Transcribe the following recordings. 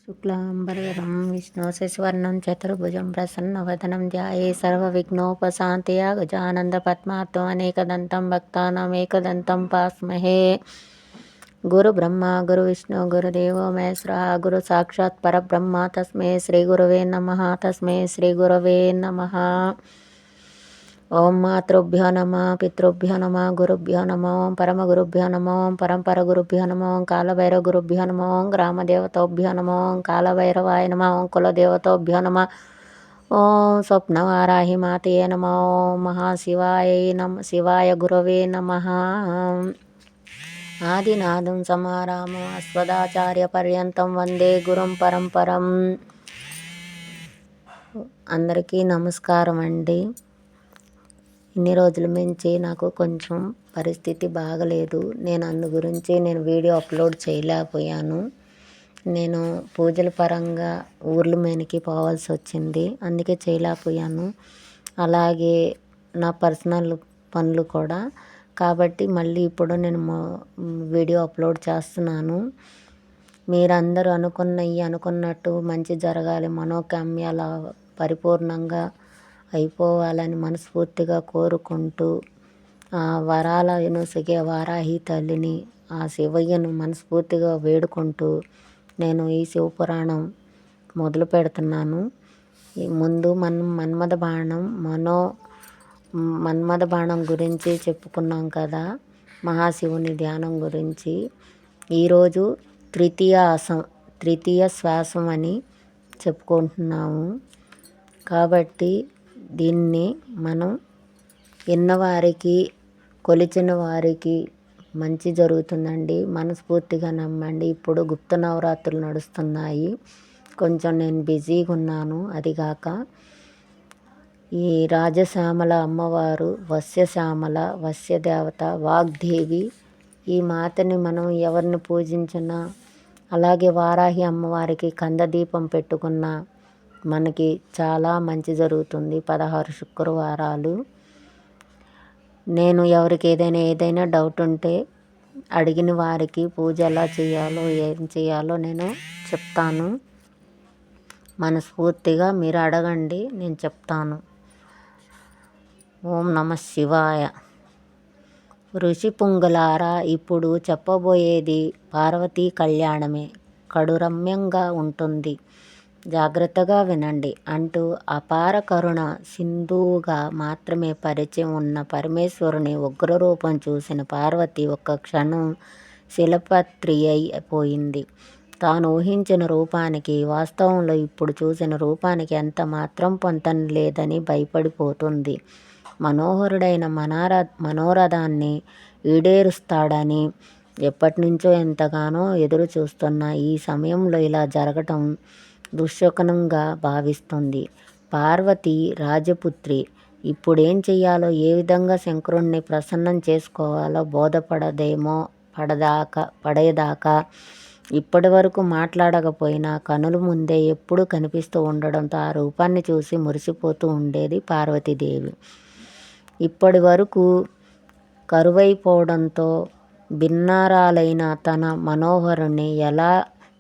శుక్లాంబరధరం విష్ణు శశివర్ణం చతుర్భుజం ప్రసన్నవదనం ధ్యాయే సర్వవిఘ్నోపశాంతయా గజానందపద్మార్తం అనేకదంతం భక్తానామేకదంతం పాస్మహే. గురు బ్రహ్మ గురు విష్ణు గురుదేవో మహేశ్వరః గురు సాక్షాత్ పరబ్రహ్మ తస్మై శ్రీ గురవే నమః తస్మై శ్రీ గురవే నమః. ఓం మాతృభ్యో నమ పితృభ్యో నమ గురుభ్యో నమ ఓం పరమగురుభ్యో నమ ఓం పరంపర గురుభ్యో నమ ఓం కాలభైరవ గురుభ్యో నమ ఓం గ్రామదేవతోభ్యో నమ ఓం కాలభైరవాయ నమ ఓం కులదేవతోభ్యో నమ ఓం స్వప్నవారాహి మాతయే నమ ఓం మహాశివాయ శివాయ గురవే నమ. ఆదినాదం సమారామం అస్మదాచార్య పర్యంతం వందే గురుం పరంపరం. అందరికీ నమస్కారం అండి. ఇన్ని రోజుల నుంచి నాకు కొంచెం పరిస్థితి బాగలేదు. అందు గురించి వీడియో అప్లోడ్ చేయలేకపోయాను. నేను పూజల పరంగా ఊర్ల మీదకి పోవాల్సి వచ్చింది, అందుకే చేయలేకపోయాను. అలాగే నా పర్సనల్ పనులు కూడా, కాబట్టి మళ్ళీ ఇప్పుడు నేను వీడియో అప్లోడ్ చేస్తున్నాను. మీరందరూ అనుకున్నట్టు మంచి జరగాలి, మనోకామ్యాల పరిపూర్ణంగా అయిపోవాలని మనస్ఫూర్తిగా కోరుకుంటూ, ఆ వరాలను సిగే వారాహి తల్లిని, ఆ శివయ్యను మనస్ఫూర్తిగా వేడుకుంటూ నేను ఈ శివపురాణం మొదలు పెడుతున్నాను. ముందు మనం మన్మథ బాణం గురించి చెప్పుకున్నాం కదా, మహాశివుని ధ్యానం గురించి. ఈరోజు తృతీయ శ్వాసం అని చెప్పుకుంటున్నాము. కాబట్టి దీన్ని మనం విన్నవారికి, కొలిచిన వారికి మంచి జరుగుతుందండి, మనస్ఫూర్తిగా నమ్మండి. ఇప్పుడు గుప్త నవరాత్రులు నడుస్తున్నాయి, కొంచెం నేను బిజీగా ఉన్నాను. అదిగాక ఈ రాజశ్యామల అమ్మవారు వస్యదేవత వాగ్దేవి. ఈ మాతని మనం ఎవరిని పూజించినా, అలాగే వారాహి అమ్మవారికి కందదీపం పెట్టుకున్న మనకి చాలా మంచి జరుగుతుంది. 16 శుక్రవారాలు. నేను ఎవరికి ఏదైనా డౌట్ ఉంటే అడిగిన వారికి పూజ ఎలా చేయాలో, ఏం చేయాలో నేను చెప్తాను. మనస్ఫూర్తిగా మీరు అడగండి, నేను చెప్తాను. ఓం నమ శివాయ. ఋషి పుంగులారా, ఇప్పుడు చెప్పబోయేది పార్వతీ కళ్యాణమే. కడురమ్యంగా ఉంటుంది, జాగ్రత్తగా వినండి అంటూ అపార కరుణ సింధువుగా మాత్రమే పరిచయం ఉన్న పరమేశ్వరుని ఉగ్రరూపం చూసిన పార్వతి ఒక్క క్షణం శిలపత్రి అయిపోయింది. తాను ఊహించిన రూపానికి, వాస్తవంలో ఇప్పుడు చూసిన రూపానికి ఎంత మాత్రం పొంతన లేదని భయపడిపోతుంది. మనోహరుడైన మనోరథాన్ని ఈడేరుస్తాడని ఎప్పటి నుంచో ఎంతగానో ఎదురు చూస్తున్న ఈ సమయంలో ఇలా జరగటం దుశ్శకునంగా భావిస్తుంది. పార్వతి రాజపుత్రి ఇప్పుడేం చెయ్యాలో, ఏ విధంగా శంకరుణ్ణి ప్రసన్నం చేసుకోవాలో పడేదాకా ఇప్పటి వరకు మాట్లాడకపోయినా కనుల ముందే ఎప్పుడూ కనిపిస్తూ ఉండడంతో ఆ రూపాన్ని చూసి మురిసిపోతూ ఉండేది పార్వతీదేవి. ఇప్పటి వరకు కరువైపోవడంతో భిన్నారాలైన తన మనోహరుణ్ణి ఎలా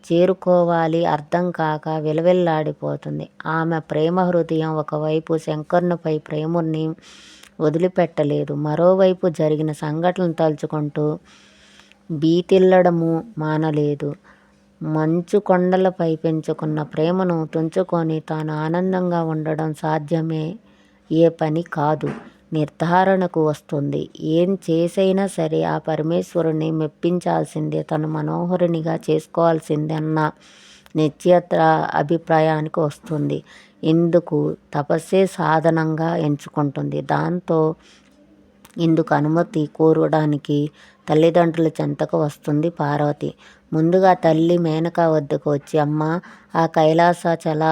చేరుకోవాలి అర్థం కాక విలవిల్లాడిపోతుంది. ఆమె ప్రేమ హృదయం ఒకవైపు శంకరునిపై ప్రేముని వదిలిపెట్టలేదు, మరోవైపు జరిగిన సంఘటనలు తలుచుకుంటూ భీతిల్లడము మానలేదు. మంచు కొండలపై పెంచుకున్న ప్రేమను తుంచుకొని తాను ఆనందంగా ఉండడం సాధ్యమే ఏ పని కాదు. నిర్ధారణకు వస్తుంది. ఏం చేసైనా సరే ఆ పరమేశ్వరుని మెప్పించాల్సిందే, తన మనోహరునిగా చేసుకోవాల్సిందే అన్న నిశ్చయత అభిప్రాయానికి వస్తుంది. ఇందుకు తపస్సే సాధనంగా ఎంచుకుంటుంది. దాంతో ఇందుకు అనుమతి కోరడానికి తల్లిదండ్రుల చెంతకు వస్తుంది పార్వతి. ముందుగా తల్లి మేనక వద్దకు వచ్చి, అమ్మ, ఆ కైలాసచల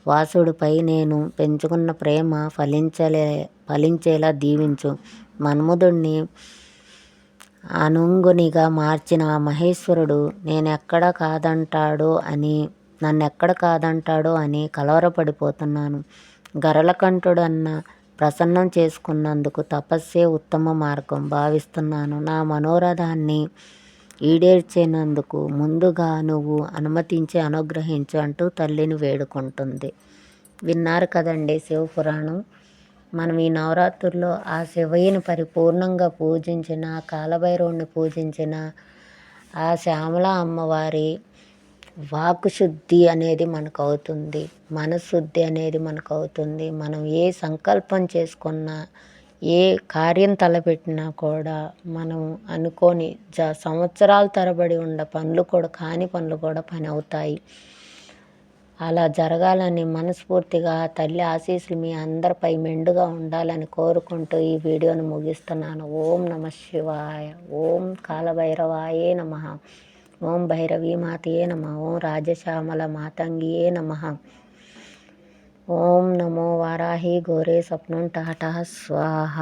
వాసుడిపై నేను పెంచుకున్న ప్రేమ ఫలించేలా దీవించు. మన్మధుడిని అనుంగునిగా మార్చిన ఆ మహేశ్వరుడు నన్నెక్కడ కాదంటాడో అని కలవరపడిపోతున్నాను. గరళకంఠుడన్న ప్రసన్నం చేసుకున్నందుకు తపస్సే ఉత్తమ మార్గం భావిస్తున్నాను. నా మనోరథాన్ని ఈడేర్చేనందుకు ముందుగా నువ్వు అనుమతించి అనుగ్రహించు అంటూ తల్లిని వేడుకుంటుంది. విన్నారు కదండి శివపురాణం. మనం ఈ నవరాత్రుల్లో ఆ శివయ్యని పరిపూర్ణంగా పూజించిన, కాలభైరవుని పూజించిన, ఆ శ్యామల అమ్మవారి వాక్కు శుద్ధి అనేది మనకు అవుతుంది, మనశుద్ధి అనేది మనకు అవుతుంది. మనం ఏ సంకల్పం చేసుకున్నా, ఏ కార్యం తలపెట్టినా కూడా మనం అనుకోని సంవత్సరాల తరబడి ఉన్న పనులు కూడా, కాని పనులు కూడా పని అవుతాయి. అలా జరగాలని మనస్ఫూర్తిగా తల్లి ఆశీస్సులు మీ అందరిపై మెండుగా ఉండాలని కోరుకుంటూ ఈ వీడియోను ముగిస్తున్నాను. ఓం నమః శివాయ. ఓం కాలభైరవాయే నమః. ఓం భైరవీ మాతయే నమః. ఓం రాజశ్యామల మాతంగియే నమః. ఓం నమో వారాహి గోరే స్వప్నం టాటా స్వాహ.